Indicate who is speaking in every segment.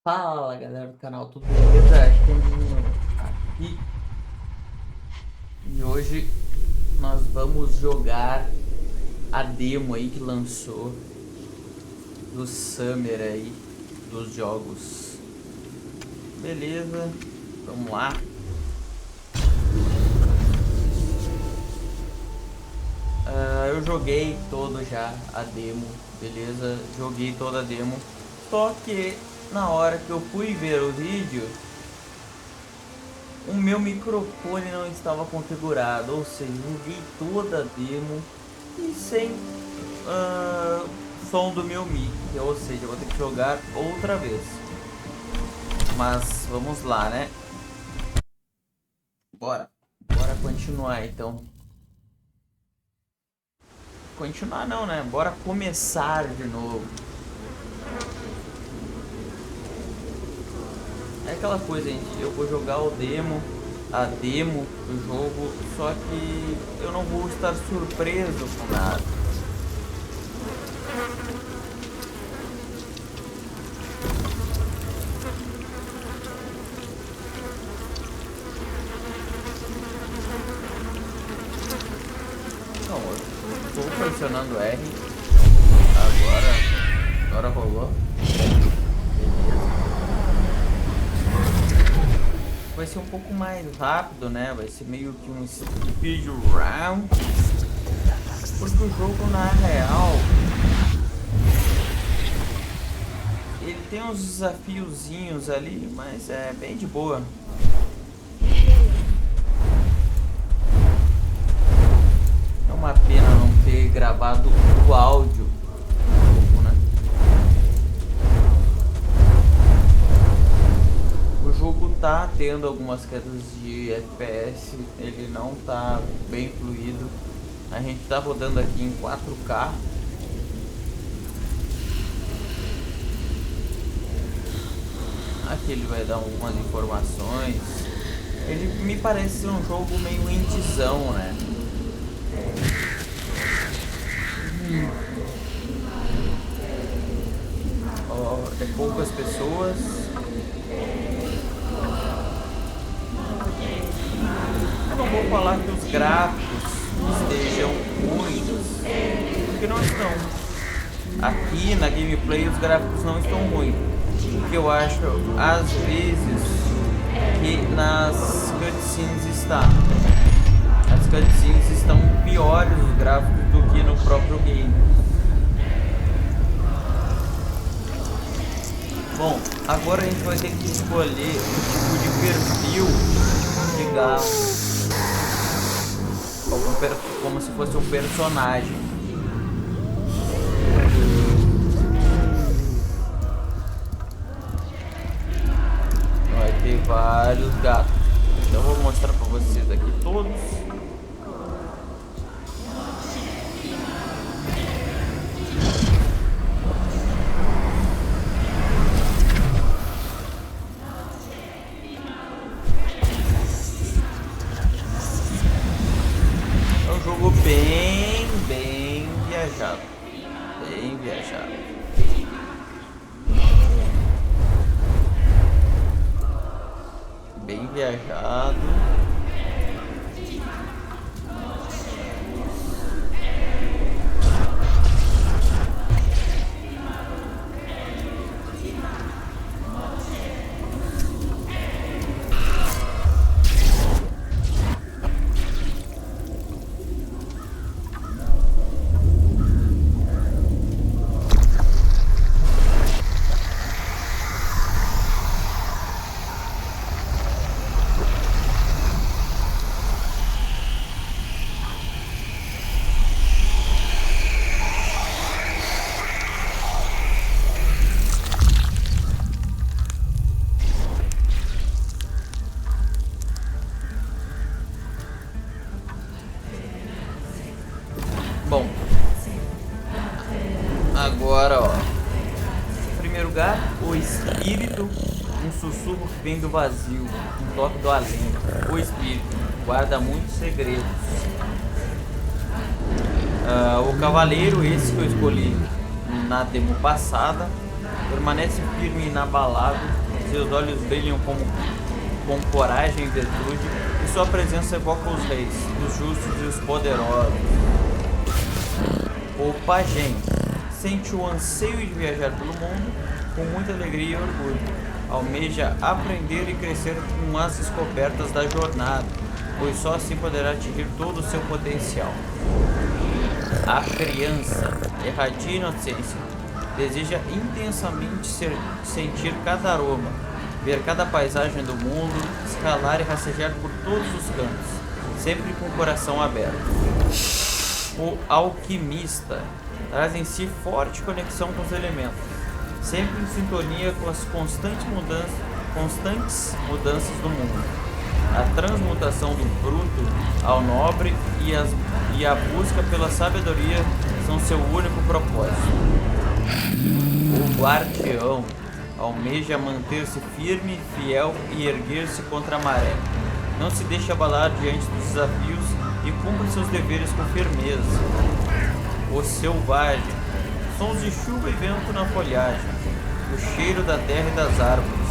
Speaker 1: Fala galera do canal, tudo beleza? Caminho aqui e hoje nós vamos jogar a demo aí que lançou do Summer aí dos jogos. Beleza, vamos lá. Eu joguei todo já a demo, beleza? Joguei toda a demo, só que na hora que eu fui ver o vídeo, o meu microfone não estava configurado, ou seja, joguei toda a demo e sem som do meu mic, ou seja, eu vou ter que jogar outra vez. Mas vamos lá, né? Bora continuar então. Continuar não, né? Bora começar de novo. É aquela coisa, gente, eu vou jogar a demo do jogo, só que eu não vou estar surpreso com nada. Não, eu estou pressionando R. Agora rolou. Vai ser um pouco mais rápido, né? Vai ser meio que um speed round, porque o jogo na real ele tem uns desafiozinhos ali, mas é bem de boa. É uma pena não ter gravado o áudio, né? O jogo tá tendo algumas quedas de FPS, ele não tá bem fluido. A gente tá rodando aqui em 4K. Aqui ele vai dar algumas informações. Ele me parece ser um jogo meio indizão, né? É poucas pessoas. Eu não vou falar que os gráficos estejam ruins, porque não estão. Aqui na gameplay os gráficos não estão ruins. O que eu acho, às vezes, que nas cutscenes está. As cutscenes estão piores os gráficos do que no próprio game. Bom, agora a gente vai ter que escolher o tipo de perfil de gato, como se fosse um personagem. Vai ter vários gatos. Então eu vou mostrar para vocês aqui todos. É um jogo bem viajado. Bem viajado. Bem viajado. Bom, agora, ó, em primeiro lugar, o espírito, um sussurro que vem do vazio, um toque do além. O espírito guarda muitos segredos. O cavaleiro, esse que eu escolhi na demo passada, Permanece firme e inabalável, seus olhos brilham com coragem e virtude, e sua presença evoca os reis, os justos e os poderosos. O pajem sente o anseio de viajar pelo mundo com muita alegria e orgulho. Almeja aprender e crescer com as descobertas da jornada, pois só assim poderá atingir todo o seu potencial. A criança irradia inocência, deseja intensamente sentir cada aroma, ver cada paisagem do mundo, escalar e rastejar por todos os cantos, sempre com o coração aberto. O alquimista traz em si forte conexão com os elementos, sempre em sintonia com as constantes mudanças do mundo. A transmutação do bruto ao nobre e a busca pela sabedoria são seu único propósito. O guardião almeja manter-se firme, fiel e erguer-se contra a maré. Não se deixe abalar diante dos desafios e cumpre seus deveres com firmeza. O selvagem, sons de chuva e vento na folhagem, o cheiro da terra e das árvores,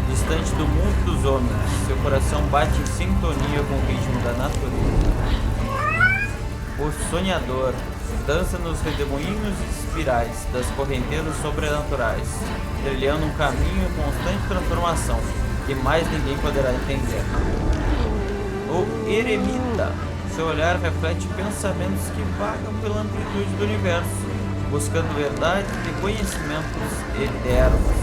Speaker 1: distante do mundo dos homens, seu coração bate em sintonia com o ritmo da natureza. O sonhador dança nos redemoinhos e espirais das correntezas sobrenaturais, trilhando um caminho em constante transformação que mais ninguém poderá entender. O eremita, seu olhar reflete pensamentos que vagam pela amplitude do universo, buscando verdades e conhecimentos eternos.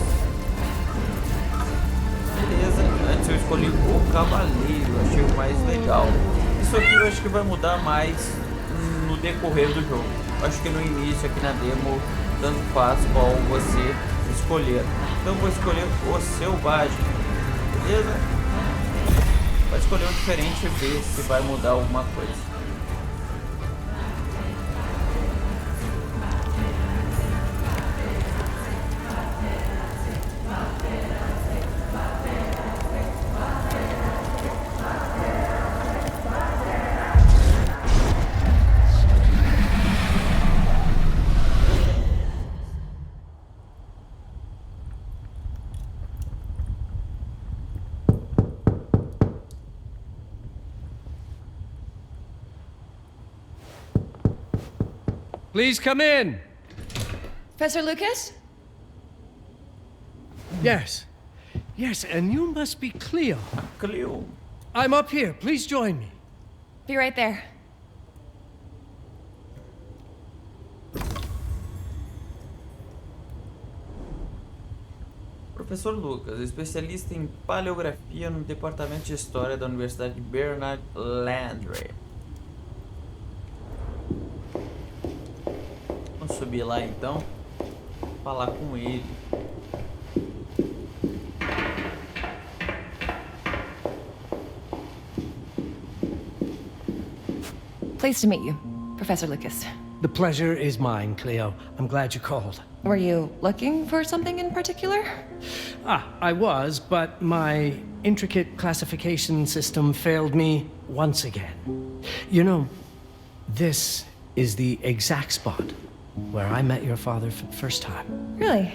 Speaker 1: Beleza, antes eu escolhi o cavaleiro, achei o mais legal. Isso aqui eu acho que vai mudar mais no decorrer do jogo. Acho que no início, aqui na demo, tanto faz qual você escolher. Então eu vou escolher o selvagem, beleza? Vai escolher um diferente e ver se vai mudar alguma coisa.
Speaker 2: Please come in.
Speaker 3: Professor Lucas?
Speaker 2: Yes. Yes, and you must be Cleo.
Speaker 1: Cleo.
Speaker 2: I'm up here. Please join me.
Speaker 3: Be right there.
Speaker 1: Professor Lucas, especialista em paleografia no Departamento de História da Universidade Bernard Landry. Vamos subir lá então, falar com ele.
Speaker 3: Pleased to meet you, Professor Lucas.
Speaker 2: The pleasure is mine, Cleo. I'm glad you called.
Speaker 3: Were you looking for something in particular?
Speaker 2: I was, but my intricate classification system failed me once again. You know, this is the exact spot where I met your father for the first time.
Speaker 3: Really?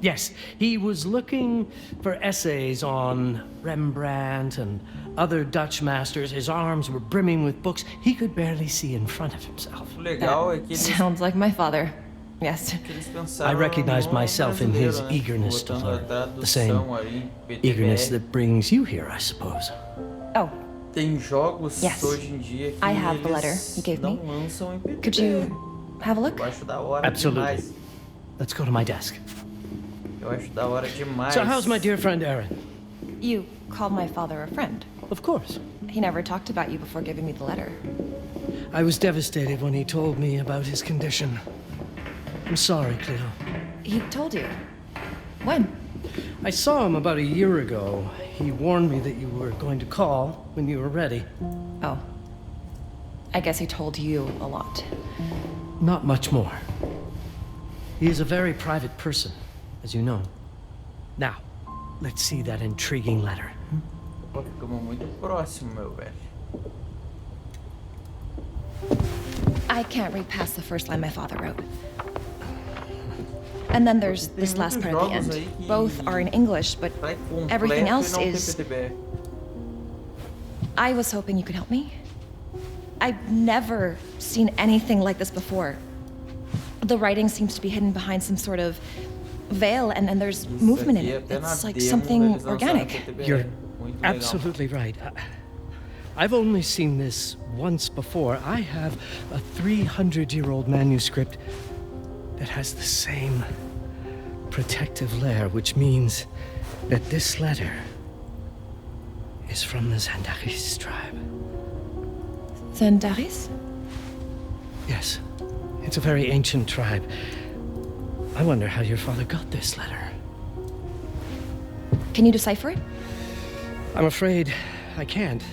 Speaker 2: Yes, he was looking for essays on Rembrandt and other Dutch masters. His arms were brimming with books. He could barely see in front of himself.
Speaker 1: Legal é que
Speaker 3: Sounds like my father. Yes.
Speaker 2: I recognized myself in his eagerness to learn. The same eagerness that brings you here, I suppose.
Speaker 3: Oh,
Speaker 1: Tem jogos
Speaker 3: Yes.
Speaker 1: hoje em dia que
Speaker 3: I have the letter
Speaker 1: eles
Speaker 3: you gave
Speaker 1: não
Speaker 3: me.
Speaker 1: lançam em PDB.
Speaker 3: could you have a look?
Speaker 1: Eu acho da hora
Speaker 2: Absolutely.
Speaker 1: demais.
Speaker 2: Let's go to my desk.
Speaker 1: Eu acho da hora demais.
Speaker 2: So how's my dear friend Aaron?
Speaker 3: You called my father a friend.
Speaker 2: Of course.
Speaker 3: He never talked about you before giving me the letter.
Speaker 2: I was devastated when he told me about his condition. I'm sorry, Cleo.
Speaker 3: He told you. When?
Speaker 2: I saw him about a year ago. He warned me that you were going to call when you were ready.
Speaker 3: Oh. I guess he told you a lot.
Speaker 2: Not much more. He is a very private person, as you know. Now, let's see that intriguing letter.
Speaker 1: Pô, ficamos muito próximo, meu velho.
Speaker 3: I can't read past the first line my father wrote. And then there's
Speaker 1: Tem
Speaker 3: this last
Speaker 1: muitos
Speaker 3: part at the
Speaker 1: jogos
Speaker 3: end.
Speaker 1: aí que
Speaker 3: Both are in English, but
Speaker 1: sai completo
Speaker 3: everything
Speaker 1: e
Speaker 3: else
Speaker 1: não tem
Speaker 3: is...
Speaker 1: PTBR.
Speaker 3: I was hoping you could help me. I've never seen anything like this before. The writing seems to be hidden behind some sort of veil, and there's
Speaker 1: Isso
Speaker 3: movement in
Speaker 1: aqui
Speaker 3: it.
Speaker 1: até na
Speaker 3: It's like
Speaker 1: demo
Speaker 3: something
Speaker 1: eles lançaram
Speaker 3: organic.
Speaker 1: PTBR.
Speaker 2: You're
Speaker 1: Muito legal.
Speaker 2: absolutely right. I've only seen this once before. I have a 300-year-old manuscript that has the same protective layer, which means that this letter is from the Zandaris tribe.
Speaker 3: Zandaris?
Speaker 2: Yes, it's a very ancient tribe. I wonder how your father got this letter.
Speaker 3: Can you decipher it?
Speaker 2: I'm afraid I can't.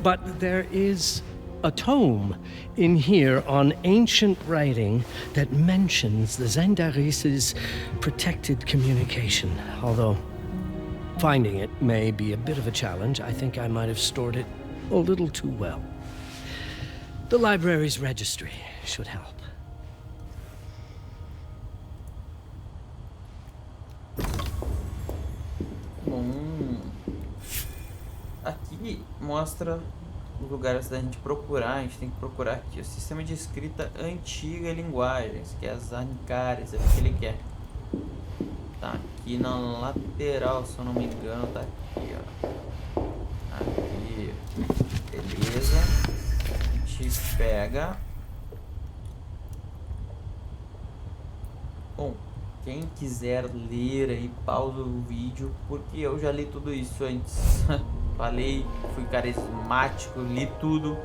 Speaker 2: But there is a tome in here on ancient writing that mentions the Zandaris' protected communication. Although finding it may be a bit of a challenge, I think I might have stored it a little too well. The library's registry should help.
Speaker 1: Aqui mostra os lugares da gente procurar. A gente tem que procurar aqui o sistema de escrita antiga e linguagens, que é as Anicares, é o que ele quer. Tá aqui na lateral, se eu não me engano, tá aqui, ó. Aqui, beleza. A gente pega. Bom, quem quiser ler aí, pausa o vídeo, porque eu já li tudo isso antes. Falei, fui carismático, li tudo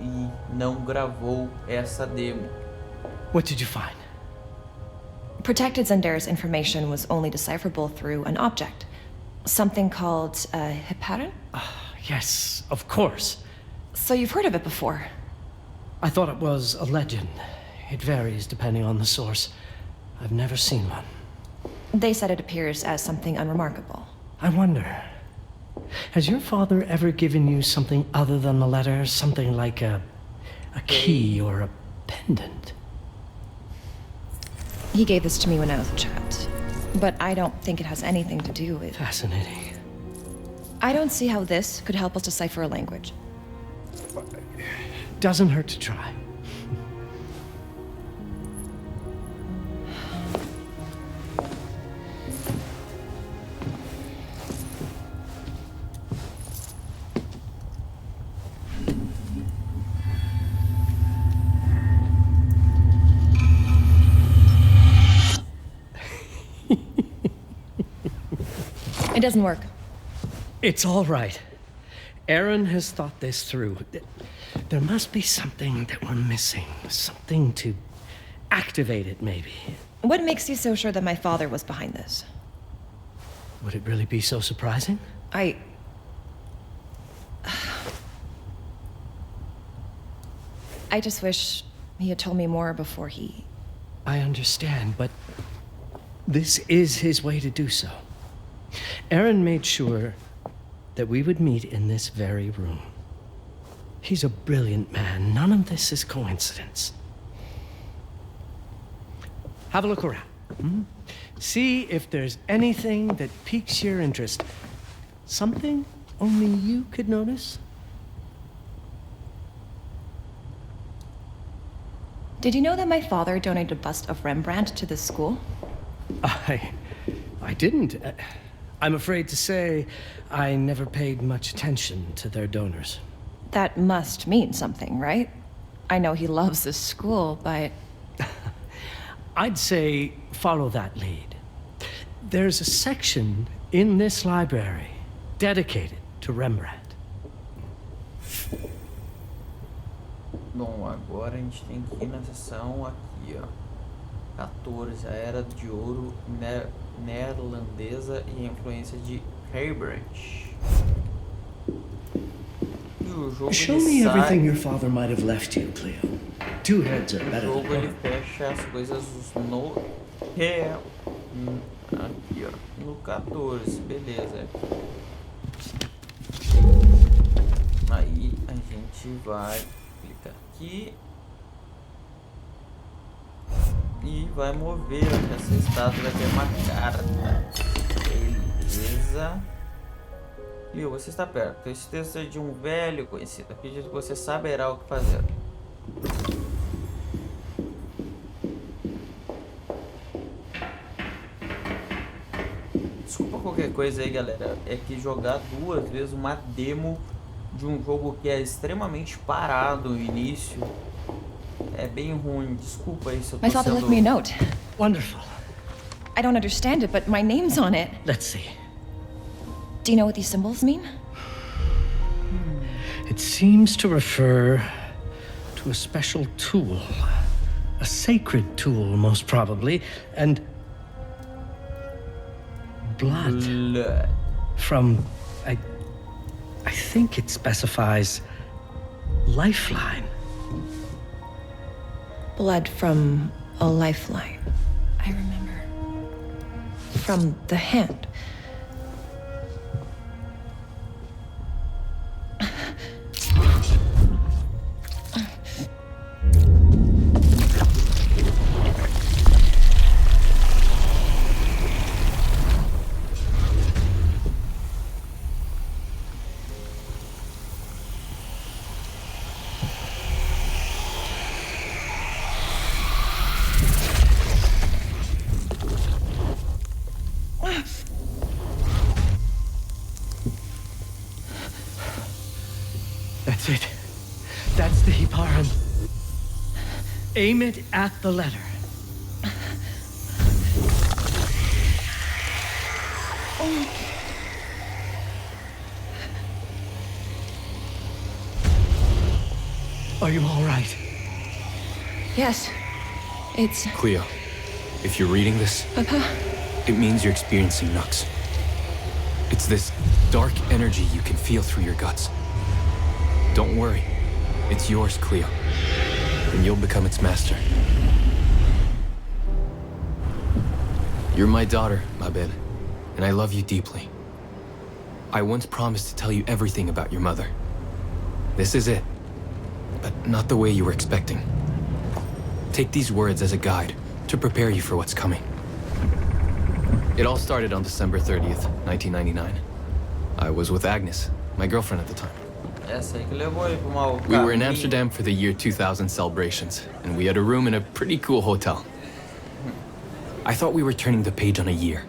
Speaker 1: e não gravou essa demo.
Speaker 2: What did you find?
Speaker 3: Protected Zandaris information was only decipherable through an object. Something called a heparin?
Speaker 2: Yes, of course.
Speaker 3: So you've heard of it before?
Speaker 2: I thought it was a legend. It varies depending on the source. I've never seen one.
Speaker 3: They said it appears as something unremarkable.
Speaker 2: I wonder, has your father ever given you something other than the letter? Something like a key or a pendant?
Speaker 3: He gave this to me when I was a child. But I don't think it has anything to do with...
Speaker 2: Fascinating.
Speaker 3: I don't see how this could help us decipher a language.
Speaker 2: Doesn't hurt to try.
Speaker 3: It doesn't work.
Speaker 2: It's all right. Aaron has thought this through. There must be something that we're missing. Something to activate it, maybe.
Speaker 3: What makes you so sure that my father was behind this?
Speaker 2: Would it really be so surprising?
Speaker 3: I just wish he had told me more before he...
Speaker 2: I understand, but this is his way to do so. Aaron made sure that we would meet in this very room. He's a brilliant man. None of this is coincidence. Have a look around. See if there's anything that piques your interest. Something only you could notice.
Speaker 3: Did you know that my father donated a bust of Rembrandt to this school?
Speaker 2: I didn't. I'm afraid to say I never paid much attention to their donors.
Speaker 3: That must mean something, right? I know he loves this school, but...
Speaker 2: I'd say follow that lead. There's a section in this library dedicated to Rembrandt.
Speaker 1: Bom, agora a gente tem que ir na seção aqui, ó. 14, a Era de Ouro Neerlandesa e a influência de Rembrandt. E o jogo
Speaker 4: Show
Speaker 1: ele
Speaker 4: me
Speaker 1: sai,
Speaker 4: everything your father might have left you, Cleo. Two heads are
Speaker 1: o
Speaker 4: better
Speaker 1: jogo
Speaker 4: than
Speaker 1: ele
Speaker 4: one.
Speaker 1: fecha as coisas no real. Aqui, ó, no 14, beleza. Aí a gente vai clicar aqui. E vai mover essa estátua daqui, é uma carta. Beleza. Leo, você está perto. Esse texto é de um velho conhecido. Acredito que você saberá o que fazer. Desculpa qualquer coisa aí, galera. É que jogar duas vezes uma demo de um jogo que é extremamente parado no início é bem ruim. Desculpa aí se eu tô
Speaker 3: My father left me a note.
Speaker 2: Wonderful.
Speaker 3: I don't understand it, but my name's on it.
Speaker 2: Let's see.
Speaker 3: Do you know what these symbols mean?
Speaker 2: It seems to refer to a special tool. A sacred tool, most probably, and blood from, I think it specifies lifeline.
Speaker 3: Blood from a lifeline. I remember. From the hand.
Speaker 2: That's it. That's the Hiparan. Aim it at the letter. Are you all right?
Speaker 3: Yes. It's...
Speaker 5: Cleo, if you're reading this,
Speaker 3: Papa?
Speaker 5: it means you're experiencing Nux. It's this dark energy you can feel through your guts. Don't worry. It's yours, Cleo. And you'll become its master. You're my daughter, Mabel, and I love you deeply. I once promised to tell you everything about your mother. This is it, but not the way you were expecting. Take these words as a guide to prepare you for what's coming. It all started on December 30th, 1999. I was with Agnes, my girlfriend at the time. We were in Amsterdam for the year 2000 celebrations, and we had a room in a pretty cool hotel. I thought we were turning the page on a year,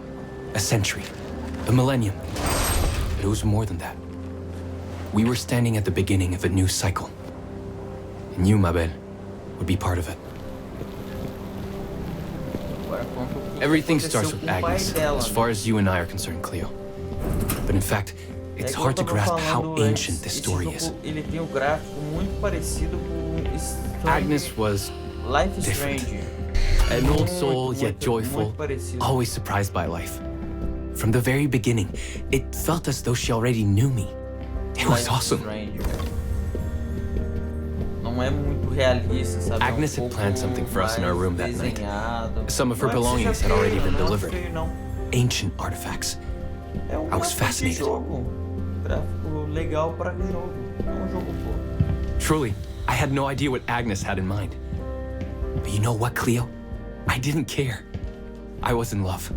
Speaker 5: a century, a millennium. But it was more than that. We were standing at the beginning of a new cycle. And you, Mabel, would be part of it. Everything starts with Agnes, as far as you and I are concerned, Cleo. But in fact, it's hard to grasp how ancient this story is. Agnes was different. An old soul, yet joyful, always surprised by life. From the very beginning, it felt as though she already knew me. It was awesome. Agnes had planned something for us in our room that night. Some of her belongings had already been delivered. Ancient artifacts. I was fascinated. Truly, I had no idea what Agnes had in mind. But you know what, Cleo? I didn't care. I was in love.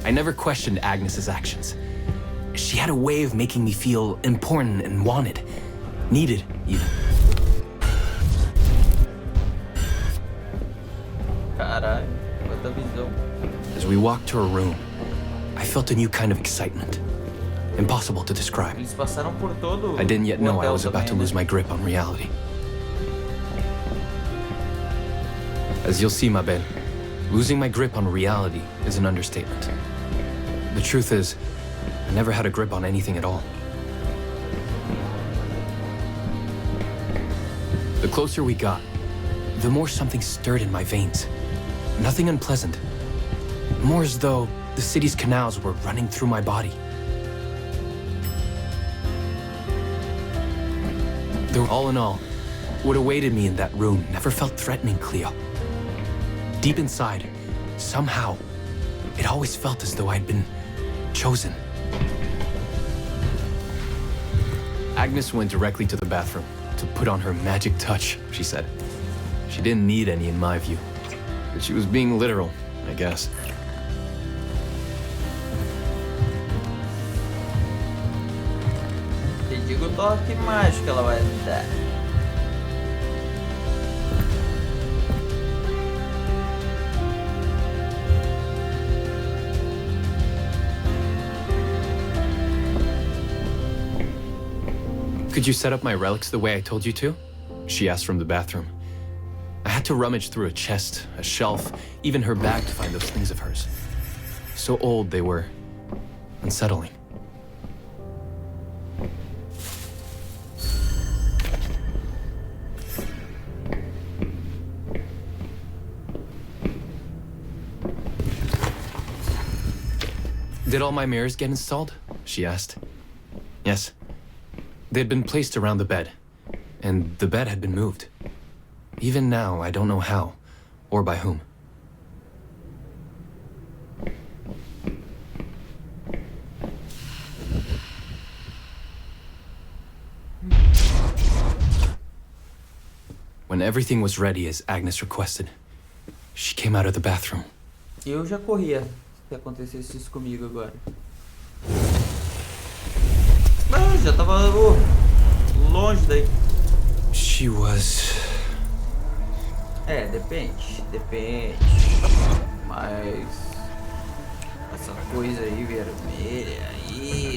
Speaker 5: I never questioned Agnes's actions. She had a way of making me feel important and wanted. Needed, even. As we walked to her room, I felt a new kind of excitement. Impossible to describe. I didn't yet know I was about to lose my grip on reality. As you'll see, Mabel, losing my grip on reality is an understatement. The truth is, I never had a grip on anything at all. The closer we got, the more something stirred in my veins. Nothing unpleasant. More as though the city's canals were running through my body. Though all in all, what awaited me in that room never felt threatening, Cleo. Deep inside, somehow, it always felt as though I'd been chosen. Agnes went directly to the bathroom to put on her magic touch, she said. She didn't need any in my view. But she was being literal, I guess.
Speaker 1: Te digo o toque mágico que ela vai dar.
Speaker 5: Could you set up my relics the way I told you to? She asked from the bathroom. I had to rummage through a chest, a shelf, even her bag to find those things of hers. So old they were unsettling. Did all my mirrors get installed? She asked. Yes. They'd been placed around the bed, and the bed had been moved. Even now, I don't know how, or by whom. When everything was ready as Agnes requested, she came out of the bathroom.
Speaker 1: Eu já corria se acontecesse isso comigo agora. Ah, já tava longe daí.
Speaker 5: She was...
Speaker 1: Depende. Mas essa coisa aí vermelha,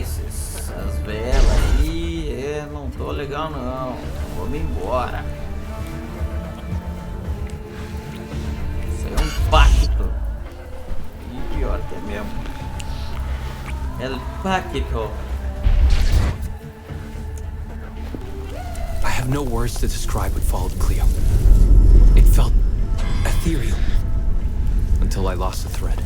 Speaker 1: essas velas aí, não tô legal não. Vamos embora. Isso aí é um pacto. E pior que é mesmo. El pacto.
Speaker 5: I have no words to describe what followed, Cleo. It felt ethereal until I lost the thread.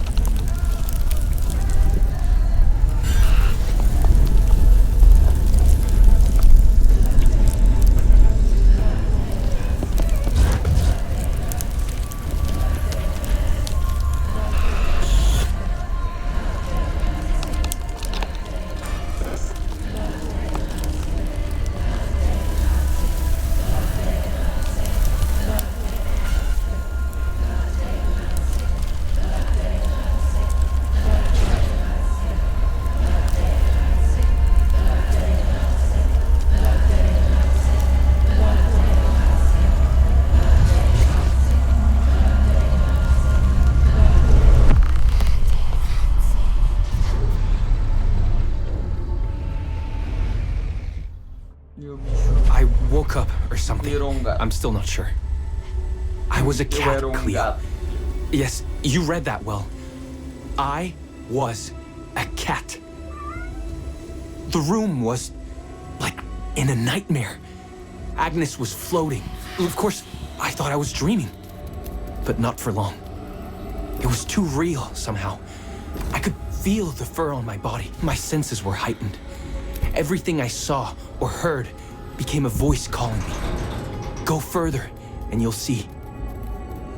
Speaker 5: I woke up or something. I'm still not sure. I was a cat, Cleo. Yes, you read that well. I was a cat. The room was like in a nightmare. Agnes was floating. Of course, I thought I was dreaming. But not for long. It was too real somehow. I could feel the fur on my body. My senses were heightened. Everything I saw or heard became a voice calling me. Go further, and you'll see.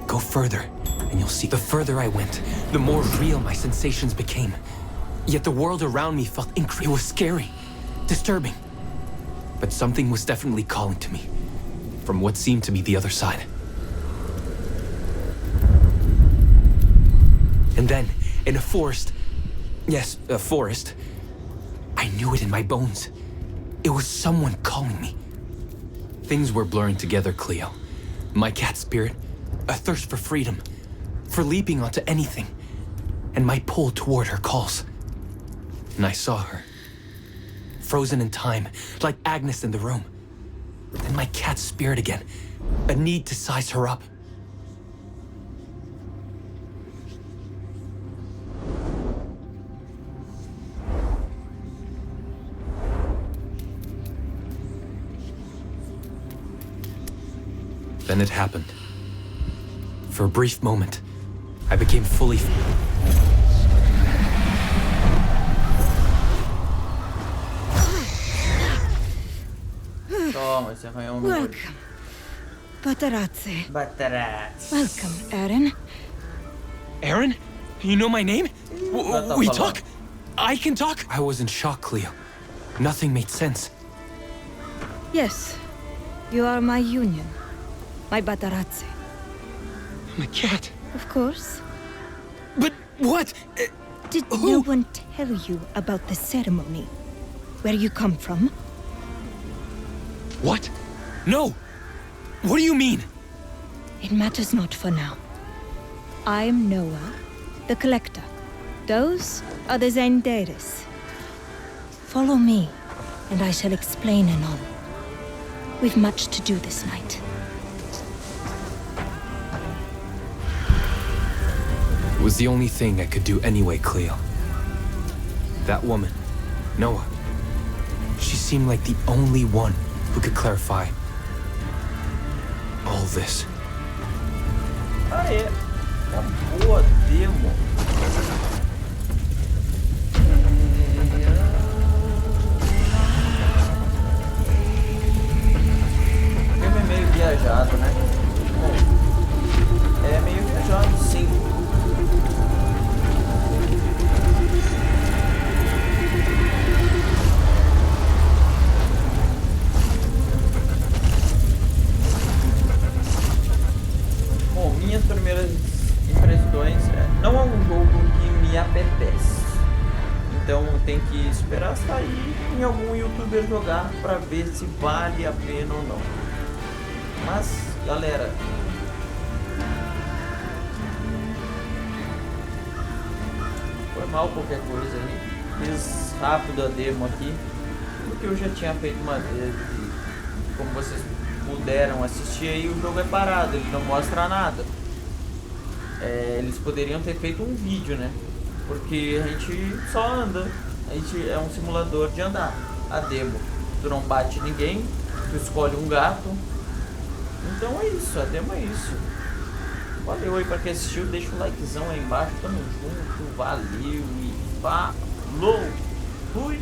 Speaker 5: Go further, and you'll see. The further I went, the more real my sensations became. Yet the world around me felt increasing. It was scary, disturbing. But something was definitely calling to me, from what seemed to be the other side. And then, in a forest, yes, a forest, I knew it in my bones. It was someone calling me. Things were blurring together, Cleo. My cat spirit, a thirst for freedom, for leaping onto anything, and my pull toward her calls. And I saw her, frozen in time, like Agnes in the room. And my cat spirit again, a need to size her up. Then it happened. For a brief moment, I became fully...
Speaker 1: Toma, você arranhou meu olho.
Speaker 6: Welcome, Patrice.
Speaker 1: Batarats.
Speaker 6: Welcome, Aaron.
Speaker 5: Aaron? You know my name?
Speaker 1: What
Speaker 5: We
Speaker 1: the
Speaker 5: talk? I can talk? I was in shock, Cleo. Nothing made sense.
Speaker 6: Yes, you are my union, my Patrice.
Speaker 5: My cat.
Speaker 6: Of course.
Speaker 5: But what?
Speaker 6: Did no one tell you about the ceremony? Where you come from?
Speaker 5: What? No! What do you mean?
Speaker 6: It matters not for now. I'm Noah, the Collector. Those are the Zenderis. Follow me, and I shall explain anon. We've much to do this night.
Speaker 5: It was the only thing I could do anyway, Cleo. That woman, Noah, she seemed like the only one who could clarify all this.
Speaker 1: Ah, é. Acabou a demo. O filme é meio viajado, né? Bom, é meio viajado, sim. Bom, minhas primeiras impressões não é um jogo que me apetece. Então tem que esperar sair em algum youtuber jogar pra ver se vale a pena ou não. Mas, galera, foi mal qualquer coisa aí. Fiz rápido a demo aqui, porque eu já tinha feito uma vez e, como vocês puderam assistir aí, o jogo é parado, ele não mostra nada. Eles poderiam ter feito um vídeo, né? Porque a gente só anda, a gente é um simulador de andar. A demo, tu não bate ninguém, tu escolhe um gato. Então é isso, a demo é isso. Valeu aí pra quem assistiu, deixa o likezão aí embaixo, tamo junto, valeu e falou, fui!